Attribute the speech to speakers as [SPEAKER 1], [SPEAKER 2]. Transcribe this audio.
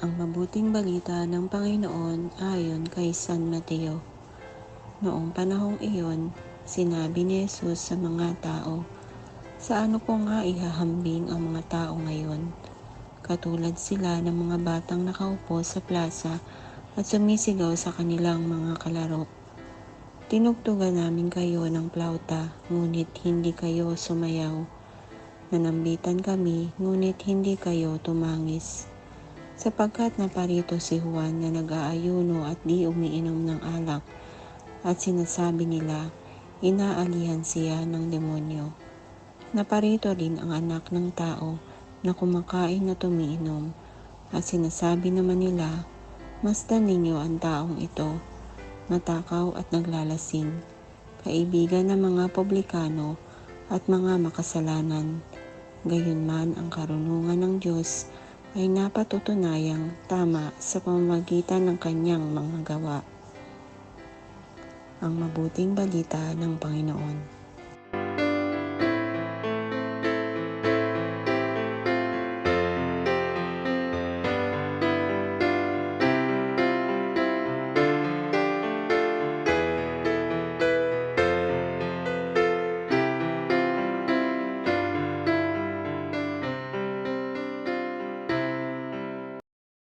[SPEAKER 1] Ang mabuting balita ng Panginoon ayon kay San Mateo. Noong panahong iyon, sinabi ni Jesus sa mga tao, "Sa ano ko nga ihahambing ang mga tao ngayon? Katulad sila ng mga batang nakaupo sa plaza at sumisigaw sa kanilang mga kalaro. Tinugtugan namin kayo ng plauta, ngunit hindi kayo sumayaw. Nanambitan kami, ngunit hindi kayo tumangis. Sapagkat naparito si Juan na nag-aayuno at di umiinom ng alak, at sinasabi nila, inaalihan siya ng demonyo. Naparito rin ang anak ng tao na kumakain at umiinom, at sinasabi naman nila, masdan ninyo ang taong ito, matakaw at naglalasing, kaibigan ng mga publikano at mga makasalanan. Gayunman ang karunungan ng Diyos ay napatutunayang tama sa pamamagitan ng kanyang mga gawa." Ang mabuting balita ng Panginoon.